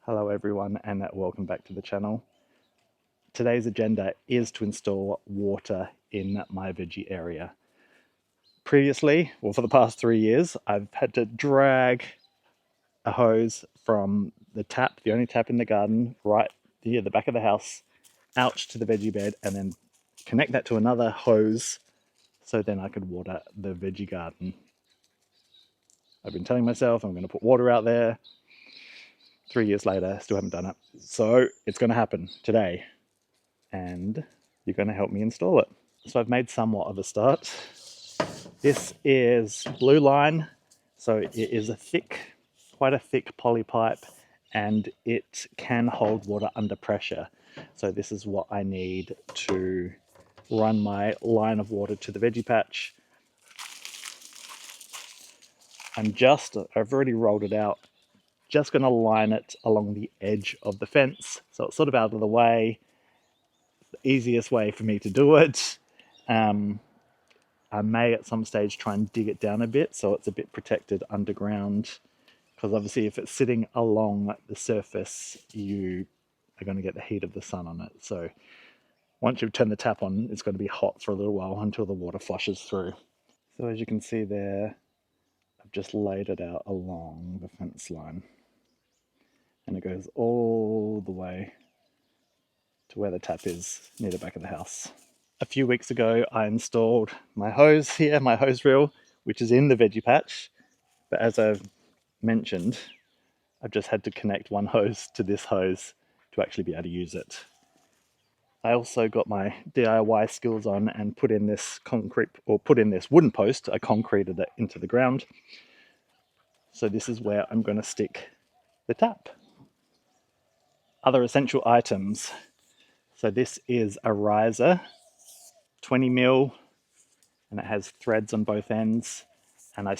Hello everyone and welcome back to the channel. Today's agenda is to install water in my veggie area. Previously, well for the past 3 years, I've had to drag a hose from the tap, the only tap in the garden, right near the back of the house, out to the veggie bed and then connect that to another hose so then I could water the veggie garden. I've been telling myself I'm going to put water out there. 3 years later, still haven't done it. So it's going to happen today. And you're going to help me install it. So I've made somewhat of a start. This is blue line, so it is quite a thick poly pipe, and it can hold water under pressure. So this is what I need to run my line of water to the veggie patch. I've already rolled it out, just going to line it along the edge of the fence, so it's sort of out of the way. The easiest way for me to do it. I may at some stage try and dig it down a bit so it's a bit protected underground, because obviously if it's sitting along the surface you are going to get the heat of the sun on it. So once you've turned the tap on, it's going to be hot for a little while until the water flushes through. So as you can see there, I've just laid it out along the fence line and it goes all the way to where the tap is near the back of the house. A few weeks ago, I installed my hose here, my hose reel, which is in the veggie patch. But as I've mentioned, I've just had to connect one hose to this hose to actually be able to use it. I also got my DIY skills on and put in this wooden post. I concreted it into the ground. So this is where I'm going to stick the tap. Other essential items. So this is a riser, 20 mil, and it has threads on both ends. And I've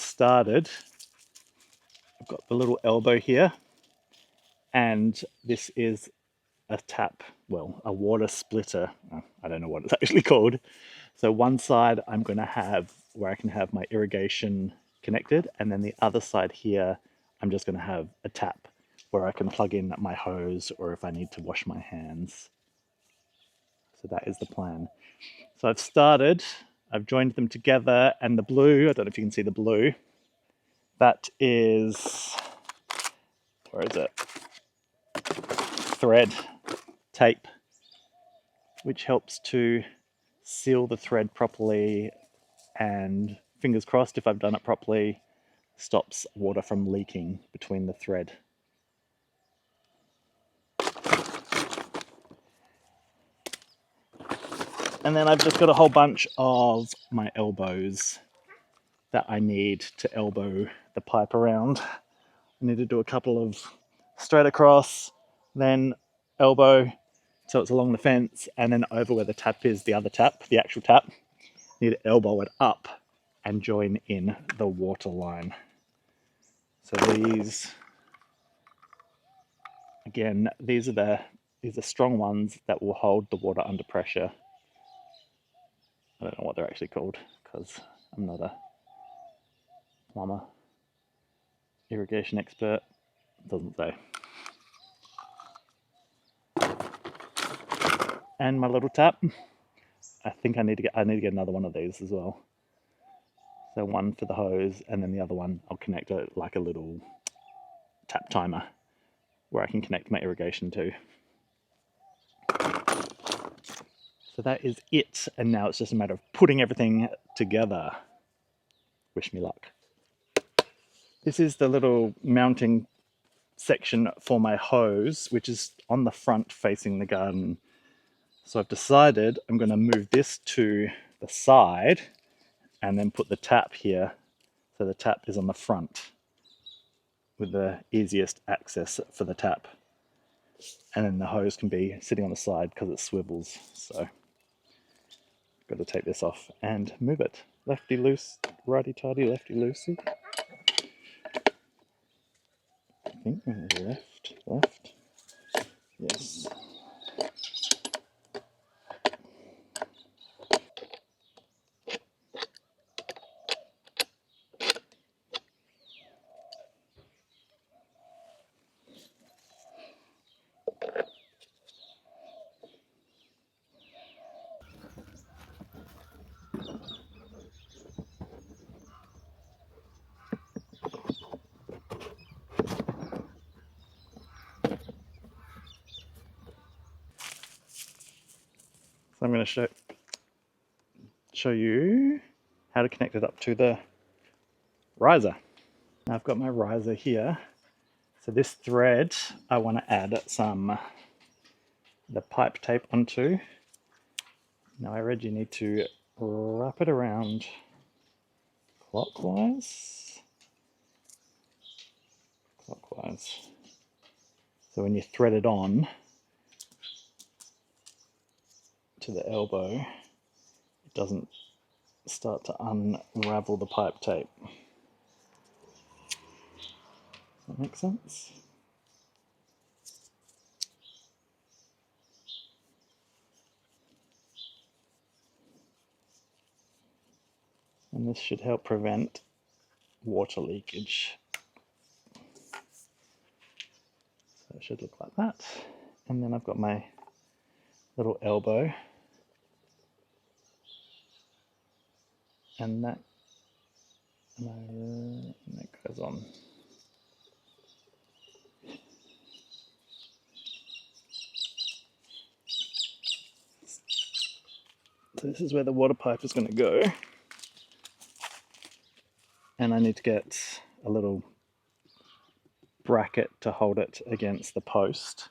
got the little elbow here, and this is a tap, well, a water splitter. I don't know what it's actually called. So one side I'm going to have where I can have my irrigation connected, and then the other side here I'm just going to have a tap where I can plug in my hose or if I need to wash my hands. So that is the plan. So I've joined them together, and the blue, I don't know if you can see the blue, that is, where is it? Thread tape, which helps to seal the thread properly, and fingers crossed if I've done it properly, stops water from leaking between the thread. And then I've just got a whole bunch of my elbows that I need to elbow the pipe around. I need to do a couple of straight across, then elbow so it's along the fence, and then over where the tap is, the other tap, the actual tap, need to elbow it up and join in the water line. So these are strong ones that will hold the water under pressure. I don't know what they're actually called because I'm not a plumber, irrigation expert, doesn't say. And my little tap. I think I need to get another one of these as well. So one for the hose, and then the other one I'll connect it like a little tap timer where I can connect my irrigation to. So that is it, and now it's just a matter of putting everything together. Wish me luck. This is the little mounting section for my hose, which is on the front facing the garden. So I've decided I'm going to move this to the side and then put the tap here. So the tap is on the front with the easiest access for the tap. And then the hose can be sitting on the side because it swivels. So got to take this off and move it. Lefty loose, righty tighty, lefty loosey. I think left. Yes. So I'm going to show you how to connect it up to the riser. Now I've got my riser here. So this thread I want to add the pipe tape onto. Now I read you need to wrap it around clockwise. So when you thread it on to the elbow, it doesn't start to unravel the pipe tape. Does that make sense? And this should help prevent water leakage. So it should look like that. And then I've got my little elbow, and that goes on. So this is where the water pipe is going to go. And I need to get a little bracket to hold it against the post.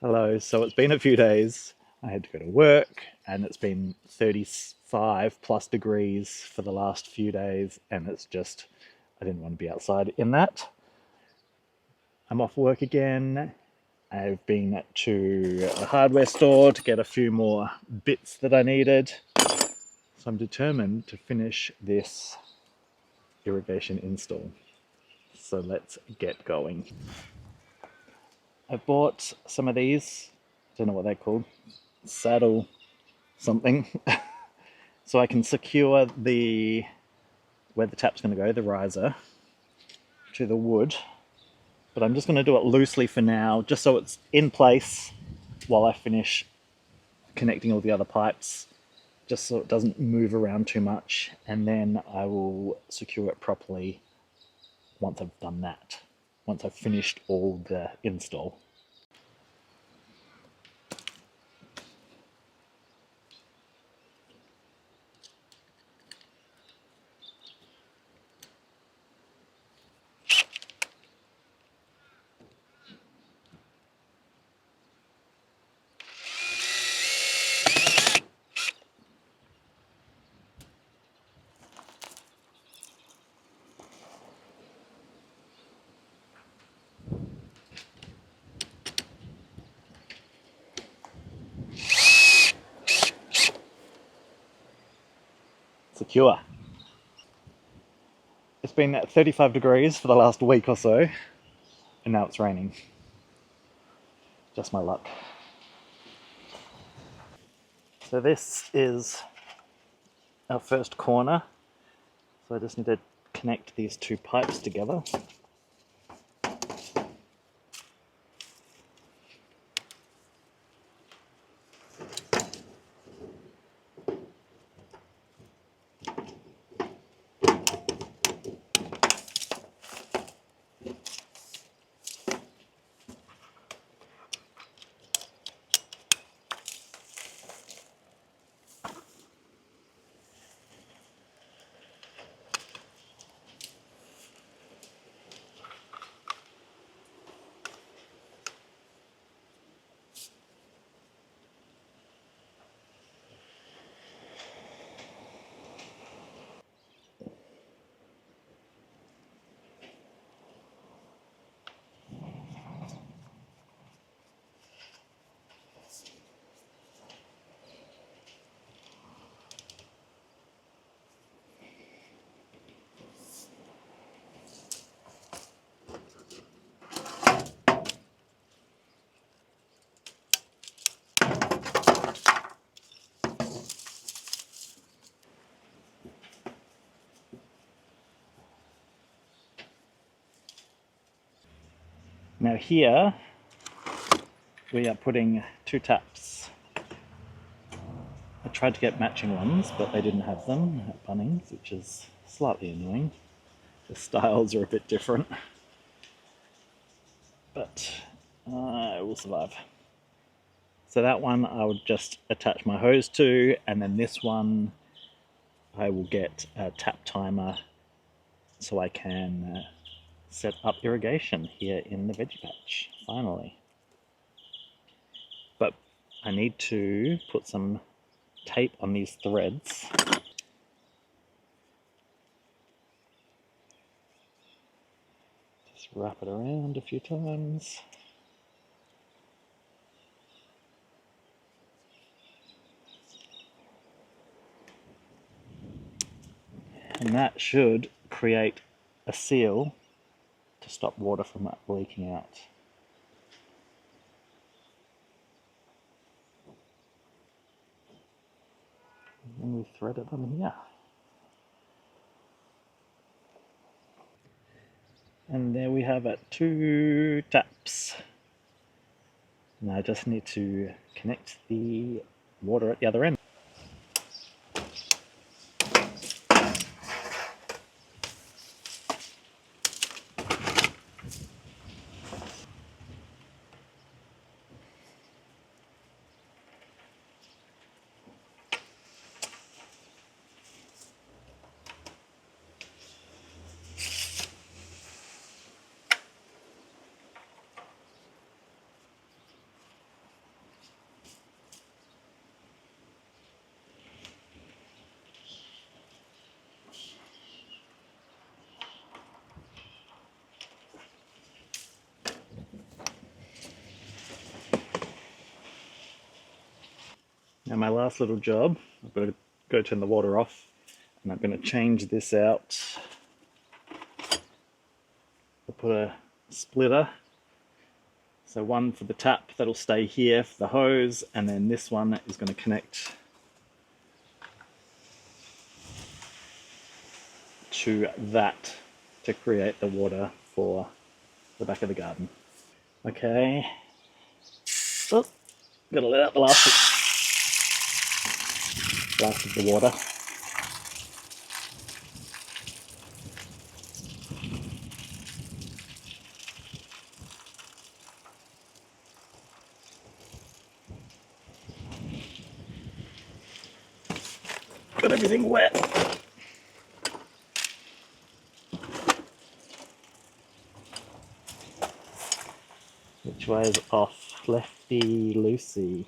Hello, so it's been a few days. I had to go to work and it's been 35 plus degrees for the last few days, and it's just, I didn't want to be outside in that. I'm off work again. I've been to the hardware store to get a few more bits that I needed. So I'm determined to finish this irrigation install. So let's get going. I bought some of these, don't know what they're called, saddle something, so I can secure where the tap's going to go, the riser, to the wood. But I'm just going to do it loosely for now, just so it's in place while I finish connecting all the other pipes, just so it doesn't move around too much, and then I will secure it properly once I've done that, once I've finished all the install. Secure. It's been at 35 degrees for the last week or so, and now it's raining. Just my luck. So this is our first corner. So I just need to connect these two pipes together. Now here we are putting two taps. I tried to get matching ones, but they didn't have them at Bunnings, which is slightly annoying. The styles are a bit different. But It will survive. So that one I would just attach my hose to, and then this one I will get a tap timer so I can set up irrigation here in the veggie patch, finally. But I need to put some tape on these threads. Just wrap it around a few times. And that should create a seal to stop water from leaking out. And we thread it on here. And there we have it, 2 taps. Now I just need to connect the water at the other end. Now my last little job, I've got to go turn the water off, and I'm going to change this out. I'll put a splitter, so one for the tap that'll stay here for the hose, and then this one is going to connect to that to create the water for the back of the garden. Okay, oh, gotta let out the last of the water. Got everything wet. Which way is off? Lefty loosey.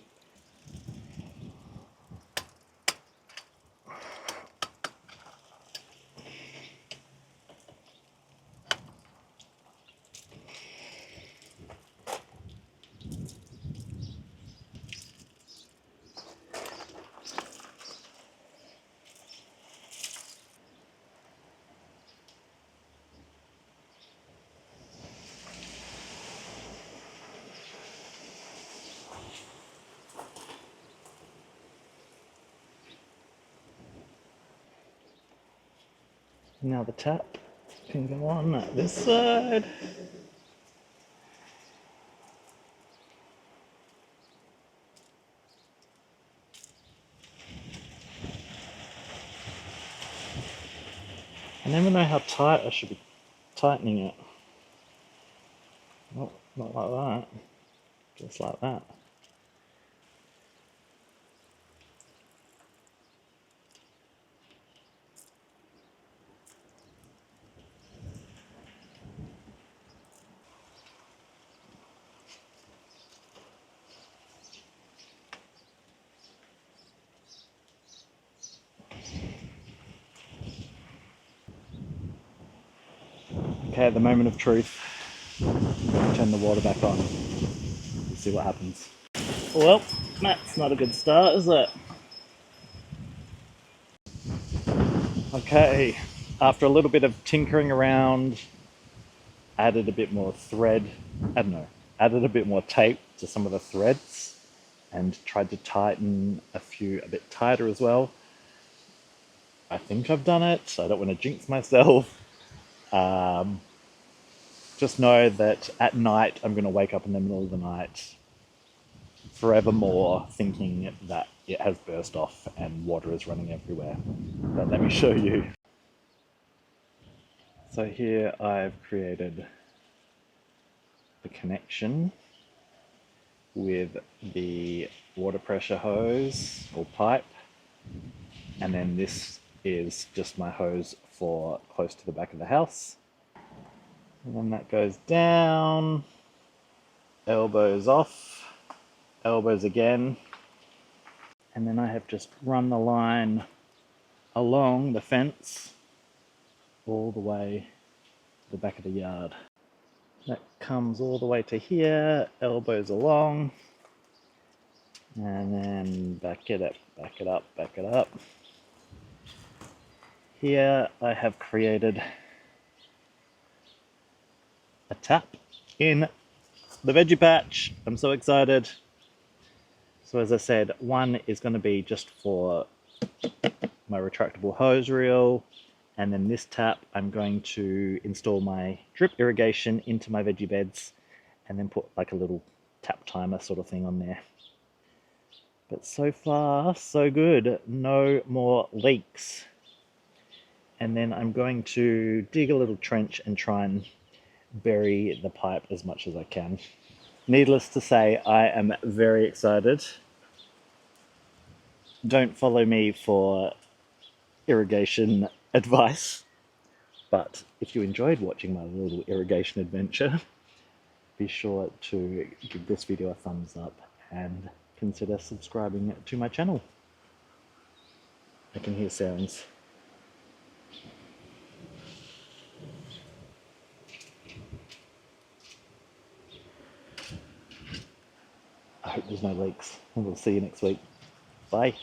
Now the tap can go on this side. I never know how tight I should be tightening it. Oh, not like that. Just like that. Okay, at the moment of truth, turn the water back on. We'll see what happens. Well, that's not a good start, is it? Okay, after a little bit of tinkering around, added a bit more thread, added a bit more tape to some of the threads and tried to tighten a few a bit tighter as well. I think I've done it, so I don't want to jinx myself. Just know that at night I'm going to wake up in the middle of the night forevermore thinking that it has burst off and water is running everywhere. But let me show you. So here I've created the connection with the water pressure hose or pipe, and then this is just my hose for close to the back of the house. And then that goes down, elbows off, elbows again, and then I have just run the line along the fence all the way to the back of the yard. That comes all the way to here, elbows along, and then back it up, back it up, back it up. Here I have created a tap in the veggie patch. I'm so excited. So as I said, one is going to be just for my retractable hose reel, and then this tap I'm going to install my drip irrigation into my veggie beds and then put like a little tap timer sort of thing on there. But so far so good, no more leaks. And then I'm going to dig a little trench and try and bury the pipe as much as I can. Needless to say, I am very excited. Don't follow me for irrigation advice, but if you enjoyed watching my little irrigation adventure, be sure to give this video a thumbs up and consider subscribing to my channel. I can hear sounds. I hope there's no leaks, and we'll see you next week. Bye.